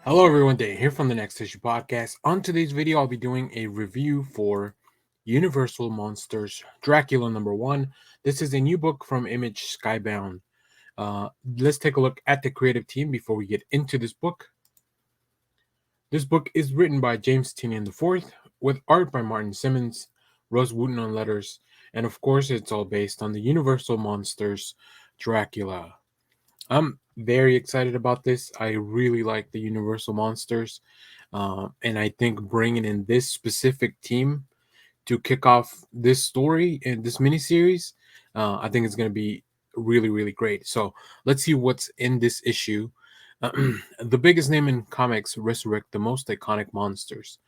Hello everyone, Dave here from the Next Issue Podcast. On today's video, I'll be doing a review for Universal Monsters Dracula #1. This is a new book from Image Skybound. Let's take a look at the creative team before we get into this book. This book is written by James Tynion IV with art by Martin Simmons, Russ Wooten on letters, and of course it's all based on the Universal Monsters Dracula. I'm very excited about this. I really like the Universal Monsters. And I think bringing in this specific team to kick off this story and this miniseries, I think it's going to be really, really great. So let's see what's in this issue. The biggest name in comics resurrect the most iconic monsters.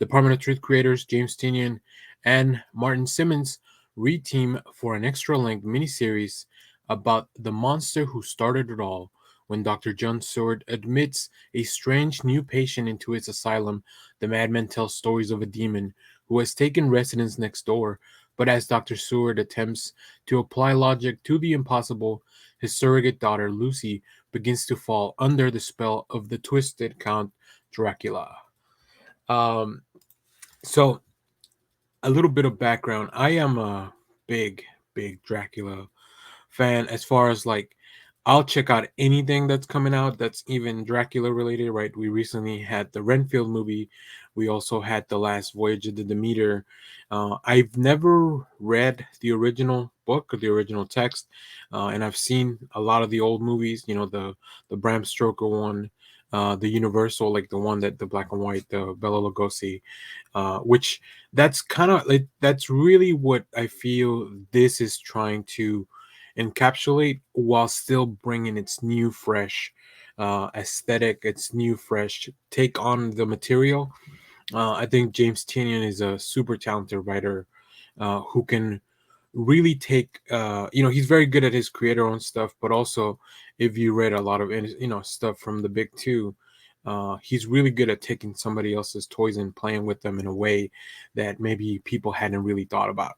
Department of Truth creators James Tynion and Martin Simmons reteam for an extra-length miniseries about the monster who started it all. When Dr. John Seward admits a strange new patient into his asylum, the madman tells stories of a demon who has taken residence next door. But as Dr. Seward attempts to apply logic to the impossible, his surrogate daughter Lucy begins to fall under the spell of the twisted Count Dracula. Um, so, a little bit of background. I am a big, big Dracula fan as far as like I'll check out anything that's coming out that's even Dracula related, right? We recently had the Renfield movie. We also had The Last Voyage of the Demeter. I've never read the original book or the original text, and I've seen a lot of the old movies, the Bram Stoker one, the Universal, like the one that the black and white, the Bela Lugosi, which that's kind of like that's really what I feel this is trying to encapsulate while still bringing its new fresh aesthetic, its new fresh take on the material. I think James Tynion is a super talented writer who can really take he's very good at his creator own stuff, but also if you read a lot of stuff from the big two, he's really good at taking somebody else's toys and playing with them in a way that maybe people hadn't really thought about.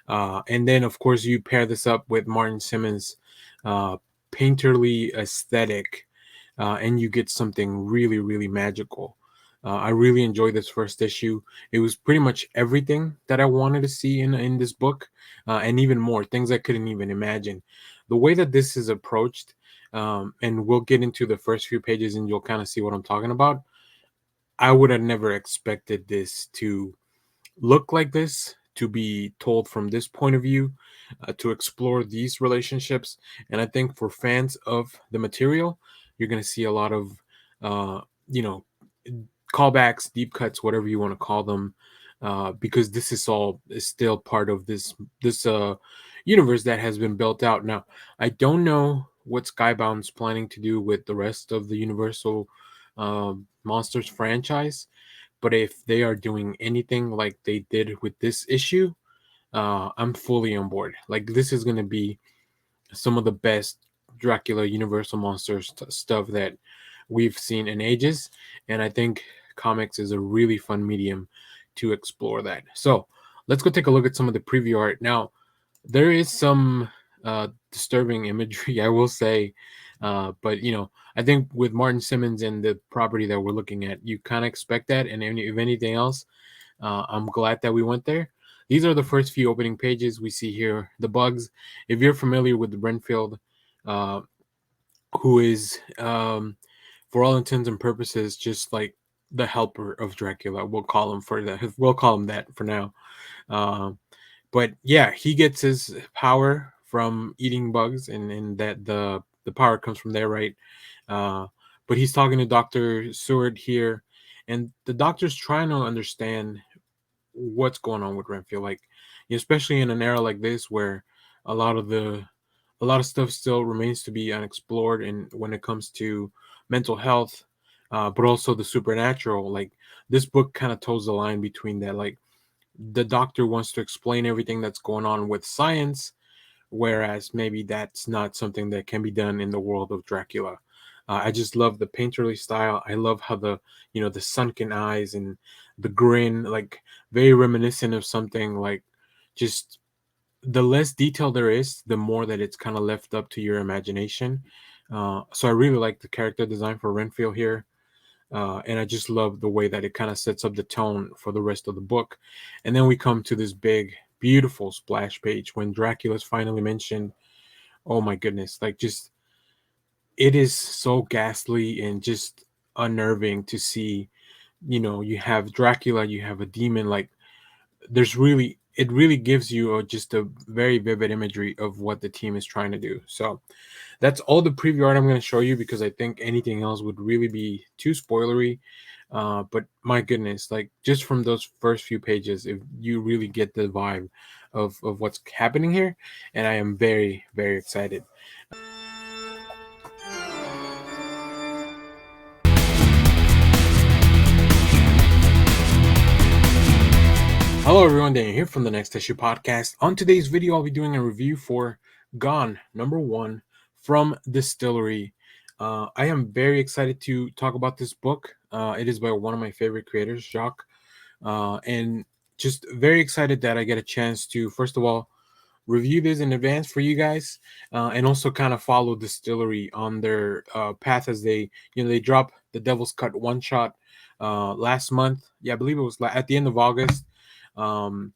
And then, of course, you pair this up with Martin Simmons' uh, painterly aesthetic, and you get something really, really magical. I really enjoyed this first issue. It was pretty much everything that I wanted to see in this book, and even more things I couldn't even imagine. The way that this is approached, and we'll get into the first few pages, and you'll kind of see what I'm talking about. I would have never expected this to look like this, to be told from this point of view, to explore these relationships. And I think for fans of the material, you're going to see a lot of, uh, you know, callbacks, deep cuts, whatever you want to call them, because this is still part of this universe that has been built out. Now, I don't know what Skybound's planning to do with the rest of the Universal Monsters franchise, but if they are doing anything like they did with this issue, I'm fully on board. Like this is gonna be some of the best Dracula Universal Monsters stuff that we've seen in ages, and I think comics is a really fun medium to explore that. So let's go take a look at some of the preview art. Now, there is some disturbing imagery, I will say, but I think with Martin Simmons and the property that we're looking at, you kind of expect that. And if anything else, I'm glad that we went there. These are the first few opening pages we see here. The bugs. If you're familiar with Renfield, uh, who is, for all intents and purposes, just like the helper of Dracula, we'll call him for that. We'll call him that for now. Um, but yeah, he gets his power from eating bugs, and that the power comes from there, right? Uh, but he's talking to Dr. Seward here, and the doctor's trying to understand what's going on with Renfield, like especially in an era like this where a lot of the a lot of stuff still remains to be unexplored, and when it comes to mental health, but also the supernatural. Like this book kind of toes the line between that, like the doctor wants to explain everything that's going on with science, whereas maybe that's not something that can be done in the world of Dracula. I just love the painterly style. I love how the sunken eyes and the grin, like very reminiscent of something like just the less detail there is, the more that it's kind of left up to your imagination. So I really like the character design for Renfield here. And I just love the way that it kind of sets up the tone for the rest of the book. And then we come to this big, beautiful splash page when Dracula's finally mentioned. Oh my goodness, like just it is so ghastly and just unnerving to see. You have Dracula, you have a demon. Like there's really, it really gives you just a very vivid imagery of what the team is trying to do. So that's all the preview art I'm going to show you, because I think anything else would really be too spoilery. But my goodness, like just from those first few pages, if you really get the vibe of what's happening here, and I am very, very excited. Hello everyone, Daniel here from the Next Issue Podcast. On today's video, I'll be doing a review for Gone #1 from DSTLRY. I am very excited to talk about this book. It is by one of my favorite creators, Jacques, and just very excited that I get a chance to, first of all, review this in advance for you guys, and also kind of follow DSTLRY on their path as they drop the Devil's Cut one shot last month. Yeah, I believe it was at the end of August. um,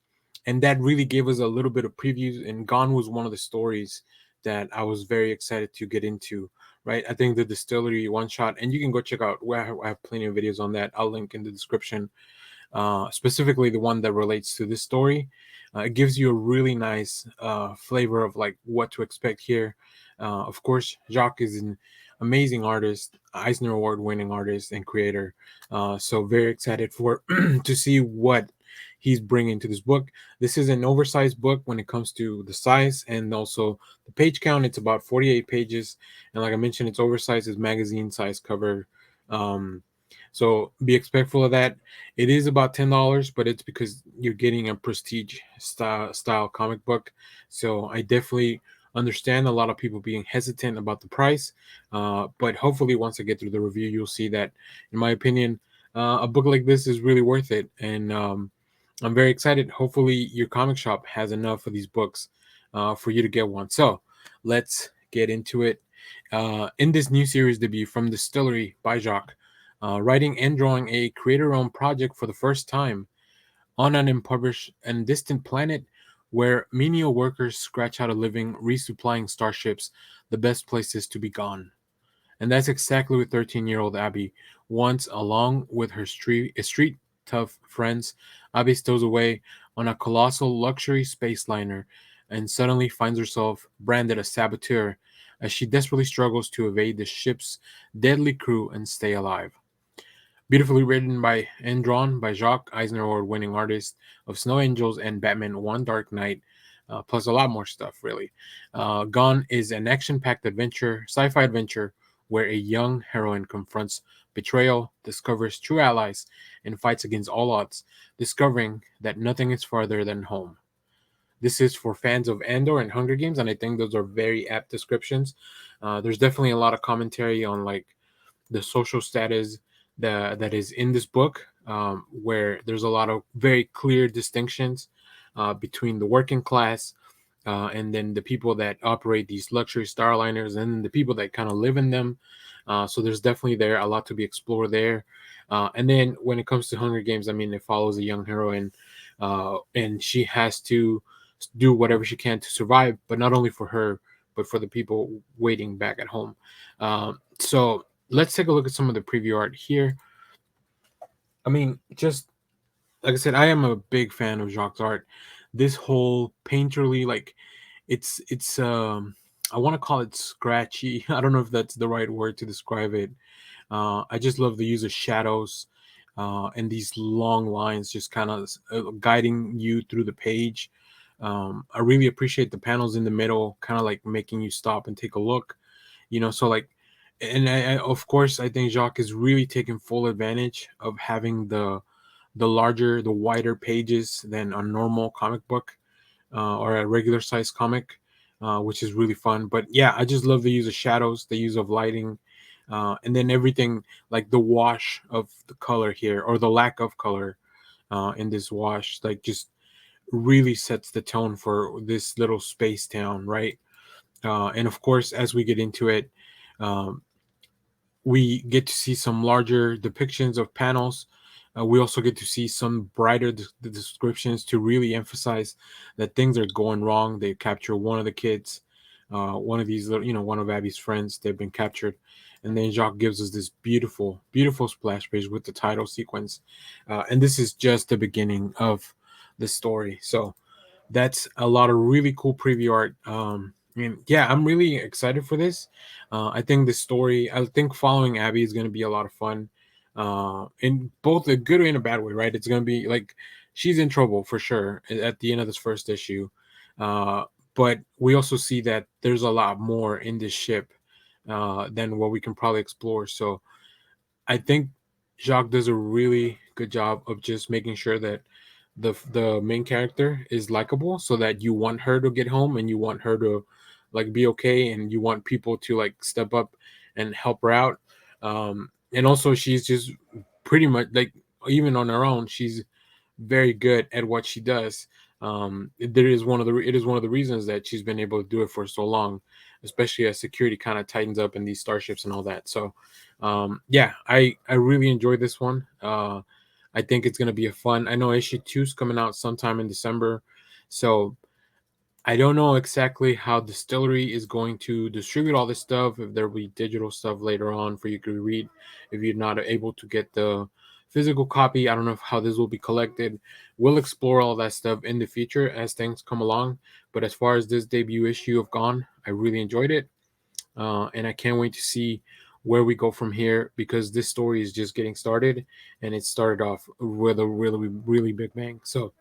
and that really gave us a little bit of previews. And Gone was one of the stories that I was very excited to get into. Right, I think the DSTLRY one shot, and you can go check out where I have plenty of videos on that. I'll link in the description. Specifically the one that relates to this story. It gives you a really nice flavor of like what to expect here. Of course, Jacques is an amazing artist, Eisner Award winning artist and creator. So very excited for to see what he's bringing to this book. This is an oversized book when it comes to the size and also the page count. It's about 48 pages, and like I mentioned, it's oversized, it's magazine size cover. So be expectful of that. It is about $10, but it's because you're getting a prestige style comic book. So I definitely understand a lot of people being hesitant about the price. But hopefully, once I get through the review, you'll see that, in my opinion, a book like this is really worth it. And I'm very excited. Hopefully, your comic shop has enough of these books for you to get one. So let's get into it. In this new series debut from DSTLRY by Jacques, writing and drawing a creator-owned project for the first time on an impoverished and distant planet where menial workers scratch out a living resupplying starships, the best places to be gone. And that's exactly what 13-year-old Abby wants, along with her street tough friends. Abby stows away on a colossal luxury space liner and suddenly finds herself branded a saboteur as she desperately struggles to evade the ship's deadly crew and stay alive. Beautifully written by and drawn by Jacques, Eisner Award winning artist of Snow Angels and Batman One Dark Knight, plus a lot more stuff, really. Gone is an action packed adventure, sci fi adventure, where a young heroine confronts betrayal, discovers true allies, and fights against all odds, discovering that nothing is farther than home. This is for fans of Andor and Hunger Games, and I think those are very apt descriptions. There's definitely a lot of commentary on like the social status that is in this book, where there's a lot of very clear distinctions between the working class and then the people that operate these luxury starliners and the people that kind of live in them. So there's definitely there a lot to be explored there. And then when it comes to Hunger Games, I mean, it follows a young heroine, and she has to do whatever she can to survive, but not only for her, but for the people waiting back at home. So let's take a look at some of the preview art here. I mean, just like I said, I am a big fan of Jacques' art. This whole painterly, like it's I want to call it scratchy. I don't know if that's the right word to describe it. I just love the use of shadows and these long lines just kind of guiding you through the page. I really appreciate the panels in the middle, kind of like making you stop and take a look. So like, and of course, I think Jacques is really taking full advantage of having the wider pages than a normal comic book or a regular size comic, which is really fun. But yeah, I just love the use of shadows, the use of lighting, and then everything like the wash of the color here, or the lack of color in this wash, like just really sets the tone for this little space town, right? And of course, as we get into it, um, we get to see some larger depictions of panels. We also get to see some brighter descriptions to really emphasize that things are going wrong. They capture one of the kids, one of these, one of Abby's friends. They've been captured, and then Jacques gives us this beautiful, beautiful splash page with the title sequence, and this is just the beginning of the story. So that's a lot of really cool preview art. And yeah, I'm really excited for this. I think the story, I think following Abby is going to be a lot of fun, in both a good and a bad way, right? It's going to be like she's in trouble for sure at the end of this first issue. Uh, but we also see that there's a lot more in this ship than what we can probably explore. So I think Jacques does a really good job of just making sure that the main character is likable, so that you want her to get home and you want her to like be okay, and you want people to like step up and help her out. And also, she's just pretty much like, even on her own, she's very good at what she does. It is one of the reasons that she's been able to do it for so long, especially as security kind of tightens up in these starships and all that. So yeah, I really enjoyed this one. I think it's gonna be a fun. I know issue 2 is coming out sometime in December, so I don't know exactly how DSTLRY is going to distribute all this stuff. If there will be digital stuff later on for you to read, if you're not able to get the physical copy, I don't know how this will be collected. We'll explore all that stuff in the future as things come along. But as far as this debut issue of Gone, I really enjoyed it, and I can't wait to see where we go from here, because this story is just getting started, and it started off with a really, really big bang. So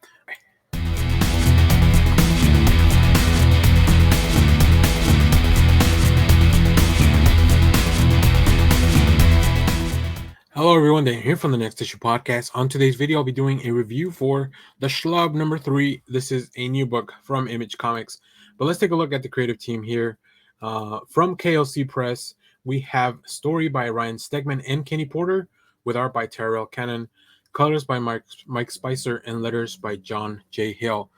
hello, everyone. Dan here from the Next Issue Podcast. On today's video, I'll be doing a review for the Schlub number 3. This is a new book from ImageComics. But let's take a look at the creative team here. From KLCPress, we have story by Ryan Stegman and Kenny Porter, with art by Tyrell Cannon, colors by Mike Spicer, and letters by John J. Hill.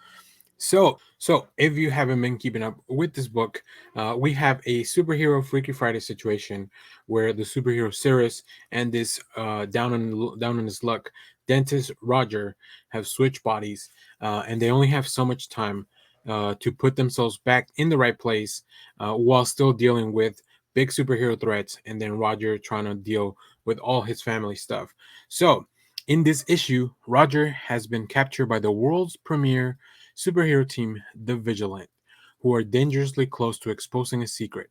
So if you haven't been keeping up with this book, we have a superhero Freaky Friday situation where the superhero Cirrus and this down on his luck dentist Roger have switched bodies, and they only have so much time to put themselves back in the right place, while still dealing with big superhero threats, and then Roger trying to deal with all his family stuff. So in this issue, Roger has been captured by the world's premier superhero team, The Vigilant, who are dangerously close to exposing a secret.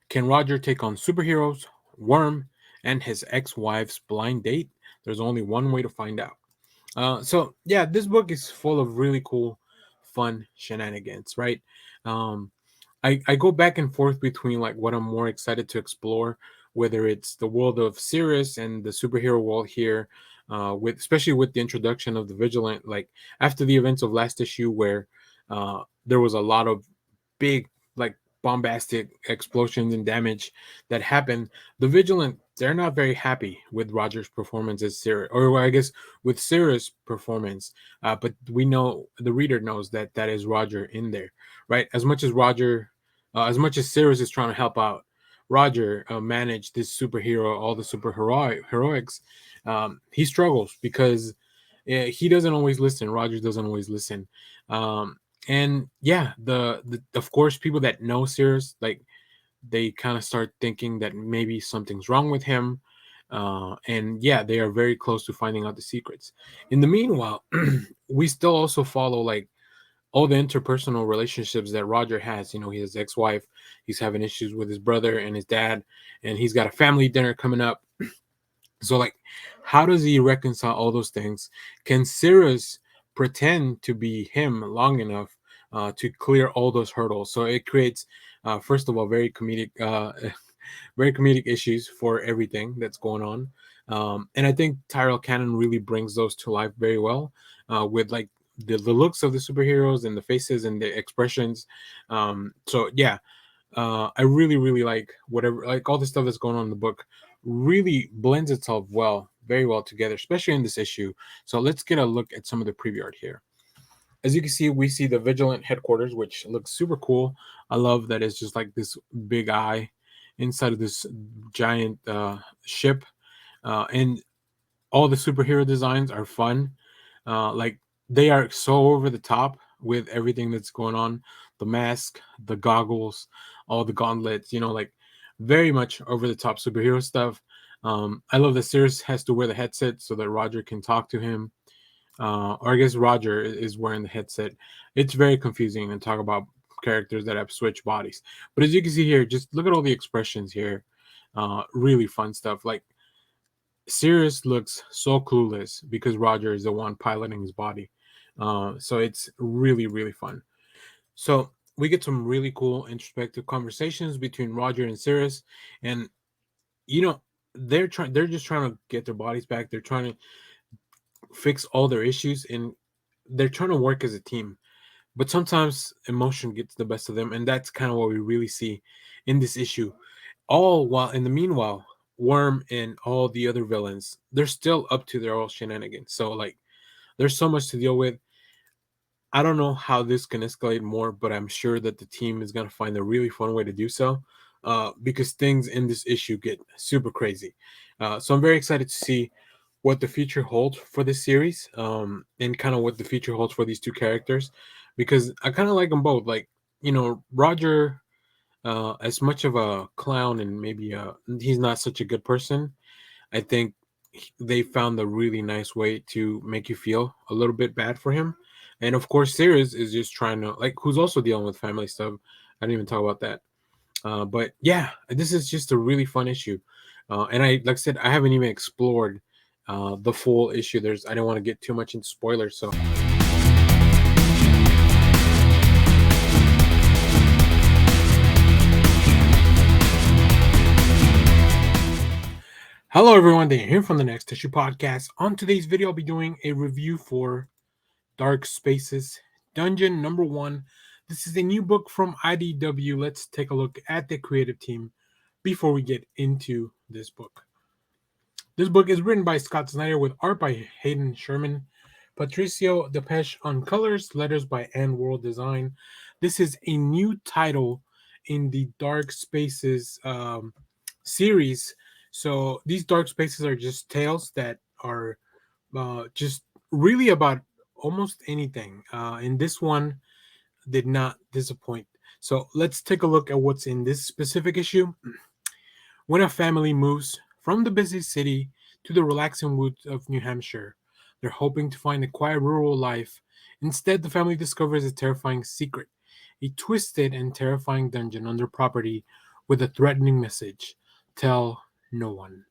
Can Roger take on superheroes, Worm, and his ex-wife's blind date? There's only one way to find out. So yeah, this book is full of really cool, fun shenanigans, right? Um, I go back and forth between like what I'm more excited to explore, whether it's the world of Sirius and the superhero world here, with especially with the introduction of the Vigilant, like after the events of last issue where there was a lot of big like bombastic explosions and damage that happened. The Vigilant, they're not very happy with Roger's performance as Sirius, or I guess with Sirius' performance. But we know, the reader knows, that that is Roger in there, right? As much as Sirius is trying to help out Roger manage this superhero, all the heroics, he struggles because he doesn't always listen. Roger doesn't always listen. And yeah, the of course, people that know Sirius, like, they kind of start thinking that maybe something's wrong with him. And yeah, they are very close to finding out the secrets. In the meanwhile, we still also follow like all the interpersonal relationships that Roger has. You know, his ex-wife, he's having issues with his brother and his dad, and he's got a family dinner coming up. So like, how does he reconcile all those things? Can Sirius pretend to be him long enough to clear all those hurdles? So it creates, first of all, very comedic, very comedic issues for everything that's going on. And I think Tyrell Cannon really brings those to life very well, with like the looks of the superheroes and the faces and the expressions. So yeah, I really, really like whatever, like all the stuff that's going on in the book really blends itself well, very well together, especially in this issue. So let's get a look at some of the preview art here. As you can see, we see the Vigilant headquarters, which looks super cool. I love that it's just like this big eye, inside of this giant ship, and all the superhero designs are fun. Like they are so over the top with everything that's going on. The mask, the goggles, all the gauntlets, like very much over the top superhero stuff. I love that Sirius has to wear the headset so that Roger can talk to him. Or I guess Roger is wearing the headset. It's very confusing and talk about characters that have switched bodies. But as you can see here, just look at all the expressions here. Really fun stuff. Like Sirius looks so clueless because Roger is the one piloting his body. So it's really, really fun. So we get some really cool introspective conversations between Roger and Sirius, and you know they're just trying to get their bodies back. They're trying to fix all their issues, and they're trying to work as a team. But sometimes emotion gets the best of them, and that's kind of what we really see in this issue. All while in the meanwhile, Worm and all the other villains, they're still up to their old shenanigans. So like there's so much to deal with. I don't know how this can escalate more, but I'm sure that the team is gonna find a really fun way to do so. Because things in this issue get super crazy. So I'm very excited to see what the future holds for this series, and kind of what the future holds for these two characters, because I kind of like them both. Like Roger, as much of a clown and maybe he's not such a good person. I think they found a really nice way to make you feel a little bit bad for him. And of course, Sirius is just trying to like who's also dealing with family stuff. I didn't even talk about that. But yeah, this is just a really fun issue. And like I said, I haven't even explored the full issue. I didn't want to get too much into spoilers. So hello everyone, Dan here from the Next Issue Podcast. On today's video, I'll be doing a review for Dark Spaces Dungeon number 1. This is a new book from IDW. Let's take a look at the creative team before we get into this book. This book is written by Scott Snyder with art by Hayden Sherman, Patricio Depeche on colors, letters by Ann World Design. This is a new title in the Dark Spaces series. So these Dark Spaces are just tales that are just really about almost anything. And this one did not disappoint. So let's take a look at what's in this specific issue. When a family moves from the busy city to the relaxing woods of New Hampshire, they're hoping to find a quiet rural life. Instead, the family discovers a terrifying secret, a twisted and terrifying dungeon on their property with a threatening message: tell no one.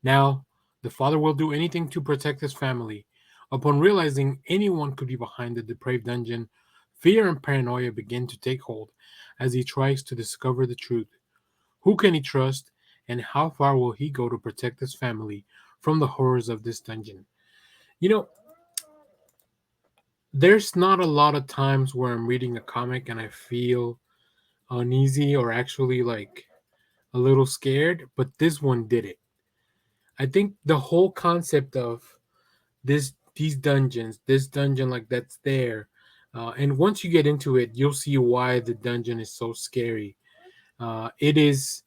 Now, the father will do anything to protect his family. Upon realizing anyone could be behind the depraved dungeon, fear and paranoia begin to take hold as he tries to discover the truth. Who can he trust, and how far will he go to protect his family from the horrors of this dungeon? You know, there's not a lot of times where I'm reading a comic and I feel uneasy or actually like a little scared, but this one did it. I think the whole concept of these dungeons, this dungeon like that's there, and once you get into it, you'll see why the dungeon is so scary. It is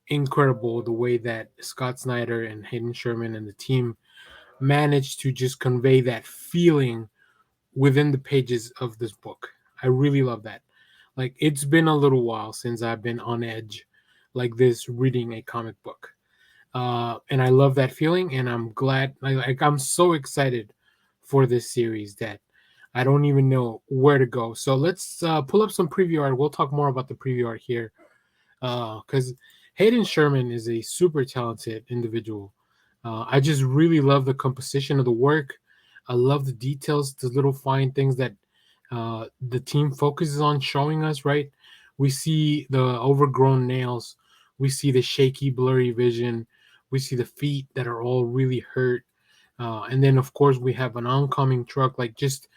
incredible the way that Scott Snyder and Hayden Sherman and the team managed to just convey that feeling within the pages of this book. I really love that. Like it's been a little while since I've been on edge like this reading a comic book. And I love that feeling, and I'm glad. I'm so excited for this series that I don't even know where to go. So let's pull up some preview art. We'll talk more about the preview art here, because Hayden Sherman is a super talented individual. I just really love the composition of the work. I love the details, the little fine things that the team focuses on showing us. Right, we see the overgrown nails, we see the shaky, blurry vision, we see the feet that are all really hurt, and then of course we have an oncoming truck. Like just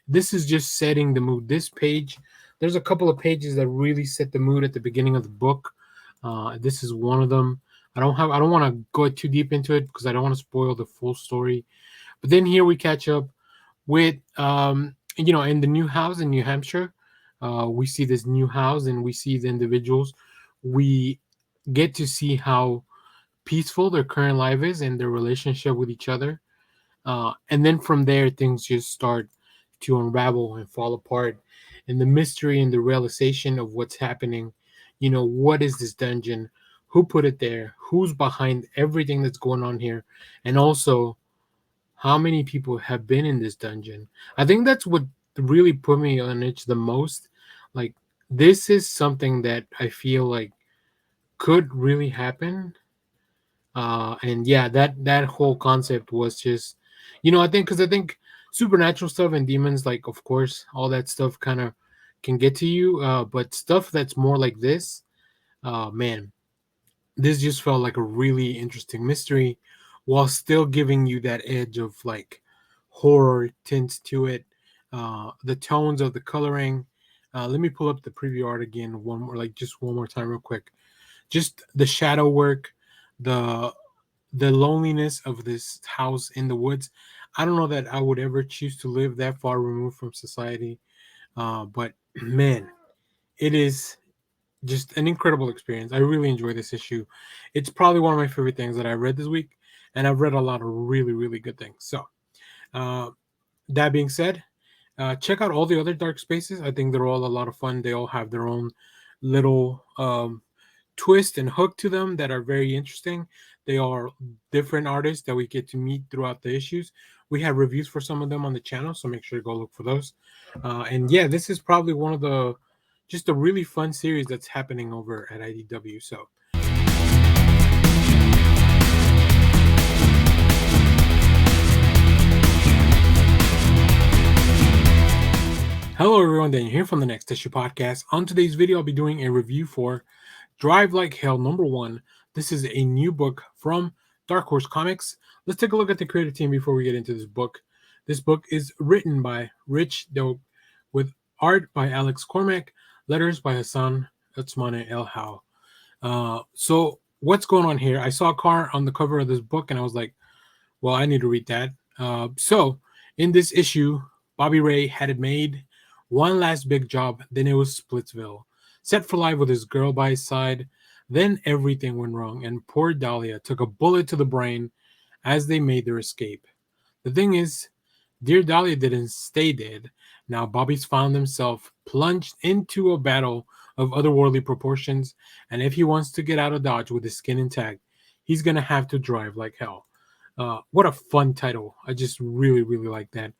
this is just setting the mood. This page, there's a couple of pages that really set the mood at the beginning of the book. This is one of them. I don't want to go too deep into it because I don't want to spoil the full story. But then here we catch up with in the new house in New Hampshire. We see this new house and we see the individuals. We get to see how peaceful their current life is and their relationship with each other. And then from there, things just start to unravel and fall apart. And the mystery and the realization of what's happening, what is this dungeon? Who put it there? Who's behind everything that's going on here? And also, how many people have been in this dungeon? I think that's what really put me on edge the most. Like, this is something that I feel like could really happen. And yeah, that whole concept was just, I think supernatural stuff and demons, like, of course, all that stuff kind of can get to you, but stuff that's more like this, man, this just felt like a really interesting mystery while still giving you that edge of like horror tints to it. The tones of the coloring, let me pull up the preview art again, just one more time real quick. Just the shadow work, the the loneliness of this house in the woods. I don't know that I would ever choose to live that far removed from society, but man, it is just an incredible experience. I really enjoy this issue. It's probably one of my favorite things that I read this week, and I've read a lot of really, really good things. So, uh, that being said, check out all the other dark spaces. I think they're all a lot of fun. They all have their own little twist and hook to them that are very interesting. They are different artists that we get to meet throughout the issues. We have reviews for some of them on the channel, so make sure to go look for those. And yeah, this is probably one of the just a really fun series that's happening over at IDW. So hello everyone, Daniel here from the Next Issue Podcast. On today's video, I'll be doing a review for Drive Like Hell #1. This is a new book from Dark Horse Comics. Let's take a look at the creative team before we get into this book. This book is written by Rich Doak with art by Alex Cormack, letters by Hassan Utsmane El Hao. So what's going on here? I saw a car on the cover of this book and I was like, well, I need to read that. So in this issue, Bobby Ray had it made one last big job, then it was Splitsville. Set for life with his girl by his side, then everything went wrong, and poor Dahlia took a bullet to the brain as they made their escape. The thing is, dear Dahlia didn't stay dead. Now Bobby's found himself plunged into a battle of otherworldly proportions, and if he wants to get out of Dodge with his skin intact, he's gonna have to drive like hell. What a fun title! I just really, really like that.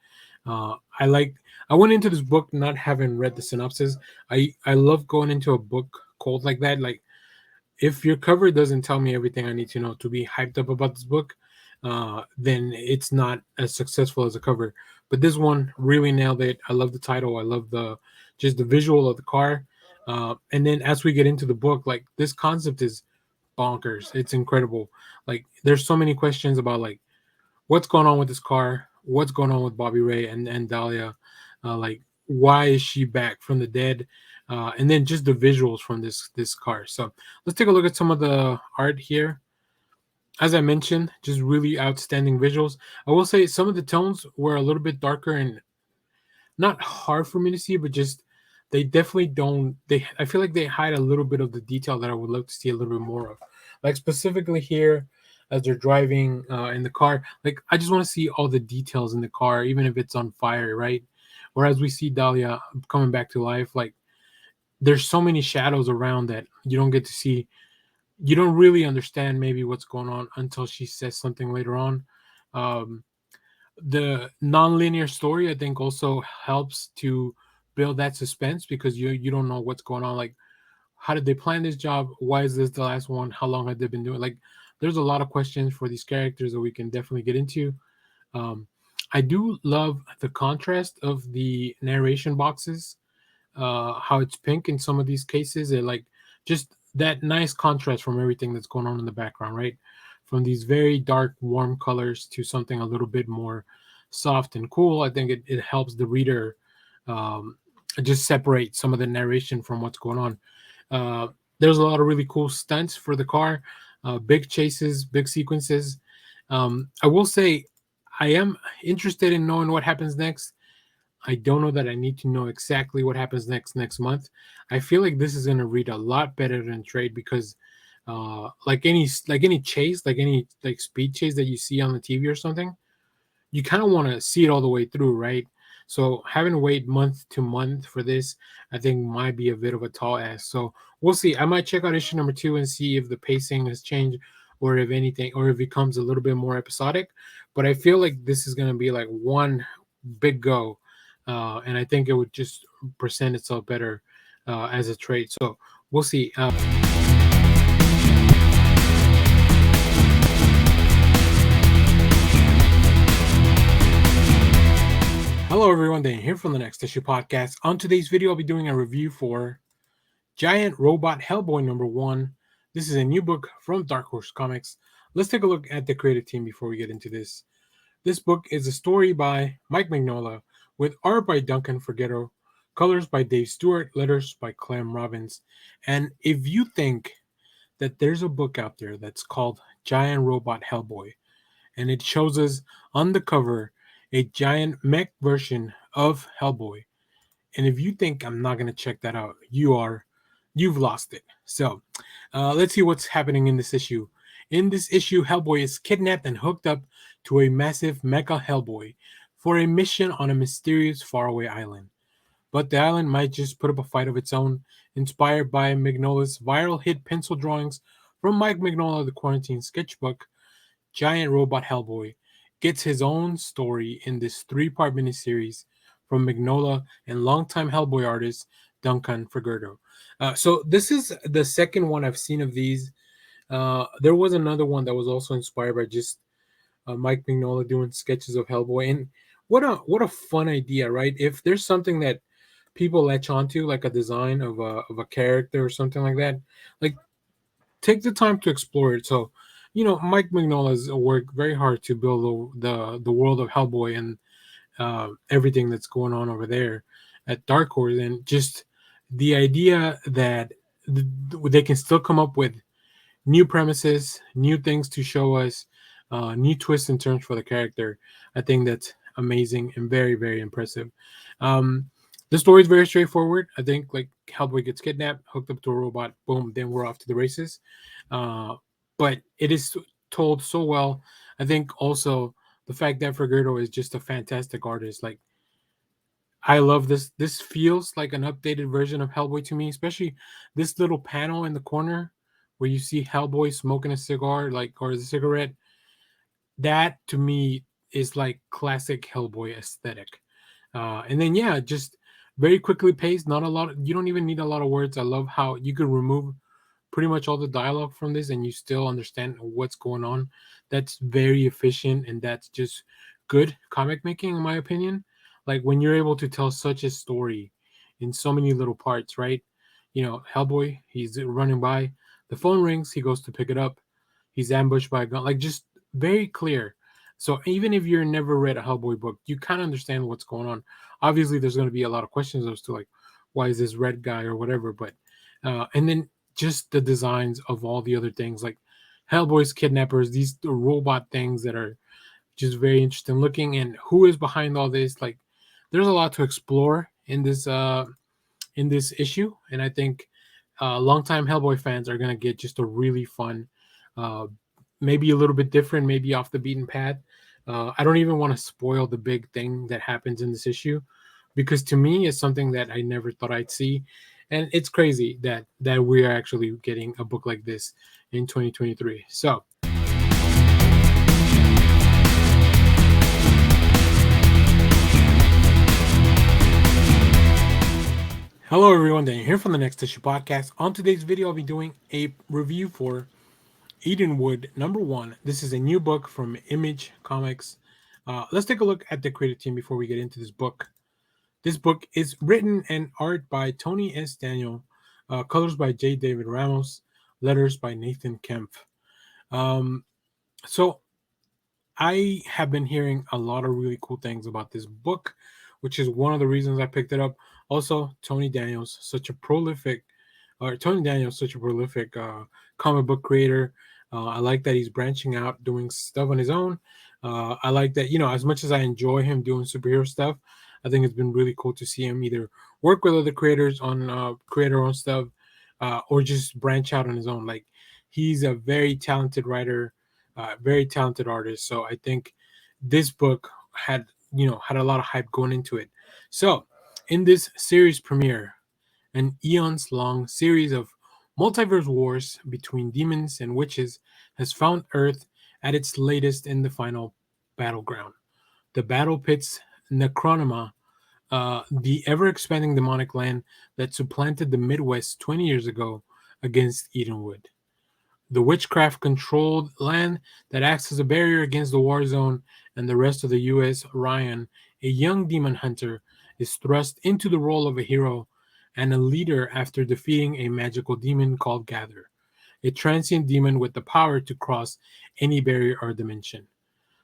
I went into this book not having read the synopsis. I love going into a book cold like that. Like, if your cover doesn't tell me everything I need to know to be hyped up about this book, then it's not as successful as a cover. But this one really nailed it. I love the title. I love the visual of the car. And then as we get into the book, like, this concept is bonkers. It's incredible. Like, there's so many questions about like what's going on with this car, what's going on with Bobby Ray and Dahlia, like, why is she back from the dead, and then just the visuals from this car. So let's take a look at some of the art here. As I mentioned, just really outstanding visuals. I will say some of the tones were a little bit darker and not hard for me to see, but just they definitely don't. I feel like they hide a little bit of the detail that I would love to see a little bit more of. Like, specifically here, as they're driving in the car, like, I just want to see all the details in the car, even if it's on fire, right? Whereas we see Dahlia coming back to life, like, there's so many shadows around that you don't get to see. You don't really understand maybe what's going on until she says something later on. Um, the non-linear story, I think, also helps to build that suspense because you don't know what's going on. Like, how did they plan this job? Why is this the last one? How long have they been doing? Like, there's a lot of questions for these characters that we can definitely get into. um, I do love the contrast of the narration boxes, how it's pink in some of these cases, and like just that nice contrast from everything that's going on in the background, right? From these very dark, warm colors to something a little bit more soft and cool. I think it helps the reader um, just separate some of the narration from what's going on. Uh, there's a lot of really cool stunts for the car, big chases, big sequences. I will say I am interested in knowing what happens next. I don't know that I need to know exactly what happens next month. I feel like this is going to read a lot better than trade because like any chase, like any like speed chase that you see on the TV or something, you kind of want to see it all the way through, right? So having to wait month to month for this, I think might be a bit of a tall ask. So we'll see. I might check out issue number 2 and see if the pacing has changed, or if anything, or if it becomes a little bit more episodic. But I feel like this is going to be like one big go, and I think it would just present itself better as a trade. So we'll see. Hello, everyone. Dan here from the Next Issue Podcast. On today's video, I'll be doing a review for Giant Robot Hellboy number 1. This is a new book from DarkHorseComics. Let's take a look at the creative team before we get into this. This book is a story by Mike Mignola with art by Duncan Forgetto, colors by Dave Stewart, letters by Clem Robbins. And if you think that there's a book out there that's called Giant Robot Hellboy, and it shows us on the cover a giant mech version of Hellboy, and if you think I'm not going to check that out, you've lost it. So let's see what's happening in this issue. In this issue, Hellboy is kidnapped and hooked up to a massive mecha Hellboy for a mission on a mysterious faraway island. But the island might just put up a fight of its own, inspired by Mignola's viral hit pencil drawings from Mike Mignola, the Quarantine Sketchbook. Giant Robot Hellboy gets his own story in this 3-part miniseries from Mignola and longtime Hellboy artist Duncan Forgetto. So this is the second one I've seen of these. There was another one that was also inspired by just Mike Mignola doing sketches of Hellboy, and what a fun idea, right? If there's something that people latch onto, like a design of a character or something like that, like take the time to explore it. So, Mike Mignola has worked very hard to build the world of Hellboy and everything that's going on over there at Dark Horse, and just the idea that they can still come up with new premises, new things to show us, new twists and turns for the character. I think that's amazing and very, very impressive. The story is very straightforward. I think like Hellboy gets kidnapped, hooked up to a robot, boom, then we're off to the races. But it is told so well. I think also the fact that Forgetto is just a fantastic artist. Like, I love this. This feels like an updated version of Hellboy to me, especially this little panel in the corner where you see Hellboy smoking a cigar, like, or a cigarette. That to me is like classic Hellboy aesthetic. And then yeah, just very quickly paced. Not a lot. You don't even need a lot of words. I love how you could remove pretty much all the dialogue from this and you still understand what's going on. That's very efficient, and that's just good comic making, in my opinion. Like when you're able to tell such a story in so many little parts, right? Hellboy, he's running by, the phone rings, he goes to pick it up, he's ambushed by a gun, like just very clear. So even if you're never read a Hellboy book, you kind of understand what's going on. Obviously, there's going to be a lot of questions as to like, why is this red guy or whatever, but and then just the designs of all the other things, like Hellboy's kidnappers, these robot things that are just very interesting looking, and who is behind all this. Like, there's a lot to explore in this issue, and I think longtime Hellboy fans are gonna get just a really fun, uh, maybe a little bit different, maybe off the beaten path. I don't even want to spoil the big thing that happens in this issue, because to me it's something that I never thought I'd see, and it's crazy that we are actually getting a book like this in 2023. So hello, everyone. Dan here from the Next Issue Podcast. On today's video, I'll be doing a review for Edenwood number 1. This is a new book from ImageComics. Let's take a look at the creative team before we get into this book. This book is written and art by Tony S. Daniel, colors by J. David Ramos, letters by Nathan Kempf. So I have been hearing a lot of really cool things about this book, which is one of the reasons I picked it up. Also, Tony Daniel's such a prolific comic book creator. I like that he's branching out, doing stuff on his own. I like that, as much as I enjoy him doing superhero stuff, I think it's been really cool to see him either work with other creators on creator-owned stuff, or just branch out on his own. Like, He's a very talented writer, very talented artist. So I think this book had a lot of hype going into it. So in this series premiere, an eons long series of multiverse wars between demons and witches has found Earth at its latest in the final battleground. The battle pits Necronoma, the ever expanding demonic land that supplanted the Midwest 20 years ago, against Edenwood, the witchcraft controlled land that acts as a barrier against the war zone and the rest of the US. Ryan, a young demon hunter, is thrust into the role of a hero and a leader after defeating a magical demon called Gather, a transient demon with the power to cross any barrier or dimension.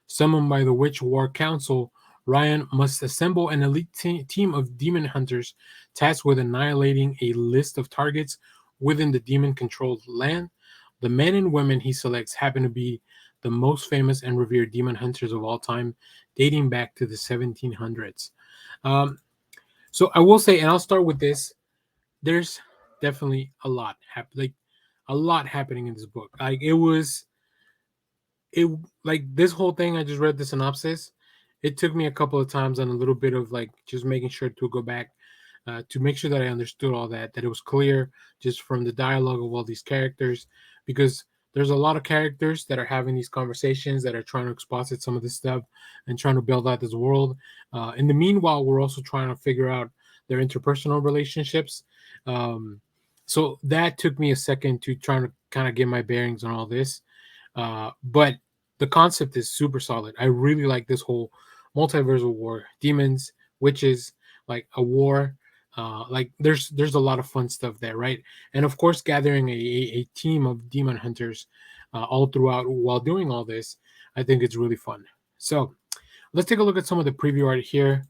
Summoned by the Witch War Council, Ryan must assemble an elite team of demon hunters tasked with annihilating a list of targets within the demon-controlled land. The men and women he selects happen to be the most famous and revered demon hunters of all time, dating back to the 1700s. So I will say, and I'll start with this: there's definitely a lot happening in this book. Like this whole thing. I just read the synopsis. It took me a couple of times and a little bit of like just making sure to go back to make sure that I understood all that it was clear just from the dialogue of all these characters, because there's a lot of characters that are having these conversations that are trying to exposit some of this stuff and trying to build out this world. In the meanwhile, we're also trying to figure out their interpersonal relationships. So that took me a second to try to kind of get my bearings on all this. But the concept is super solid. I really like this whole multiversal war, demons, witches, like a war. Like there's a lot of fun stuff there, right? And of course, gathering a team of demon hunters all throughout while doing all this, I think it's really fun. So let's take a look at some of the preview art here.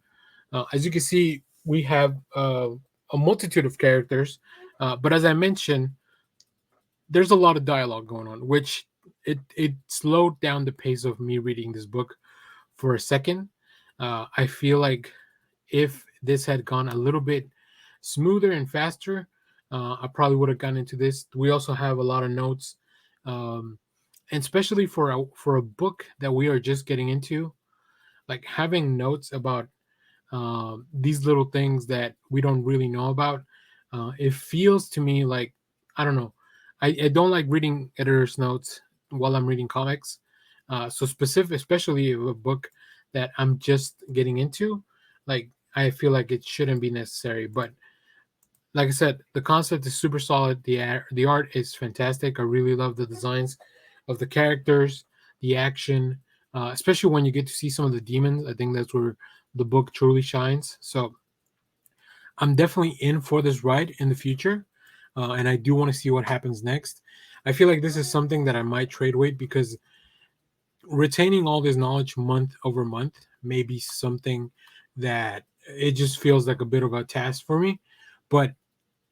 As you can see, we have a multitude of characters, but as I mentioned, there's a lot of dialogue going on, which it slowed down the pace of me reading this book for a second. I feel like if this had gone a little bit smoother and faster, I probably would have gone into this. We also have a lot of notes, and especially for a book that we are just getting into, like having notes about these little things that we don't really know about. It feels to me like, I don't know. I don't like reading editor's notes while I'm reading comics. So specific, especially a book that I'm just getting into, like I feel like it shouldn't be necessary. But like I said, the concept is super solid. The art is fantastic. I really love the designs of the characters, the action, especially when you get to see some of the demons. I think that's where the book truly shines. So I'm definitely in for this ride in the future, and I do want to see what happens next. I feel like this is something that I might trade weight, because retaining all this knowledge month over month may be something that it just feels like a bit of a task for me. But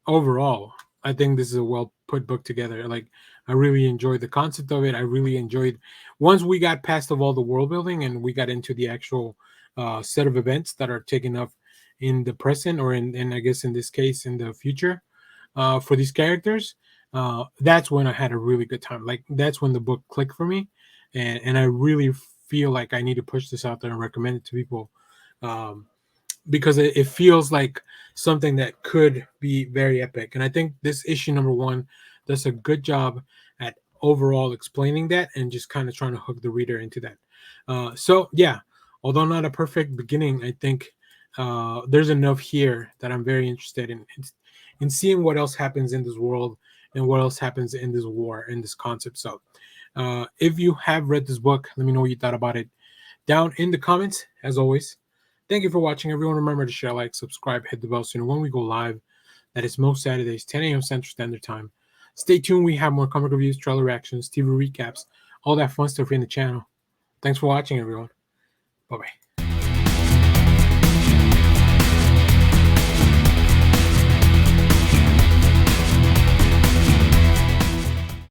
overall, I think this is a well put book together. Like, I really enjoyed the concept of it. I really enjoyed once we got past of all the world building and we got into the actual set of events that are taken up in the present, or in I guess in this case in the future, for these characters. That's when I had a really good time. Like, that's when the book clicked for me, and I really feel like I need to push this out there and recommend it to people. Because it feels like something that could be very epic. And I think this issue number 1 does a good job at overall explaining that and just kind of trying to hook the reader into that. So yeah, although not a perfect beginning, I think there's enough here that I'm very interested in seeing what else happens in this world and what else happens in this war, in this concept. So if you have read this book, let me know what you thought about it down in the comments. As always, thank you for watching, everyone. Remember to share, like, subscribe, hit the bell so you know when we go live. That is most Saturdays, 10 a.m. Central Standard Time. Stay tuned. We have more comic reviews, trailer reactions, TV recaps, all that fun stuff in the channel. Thanks for watching, everyone. Bye-bye.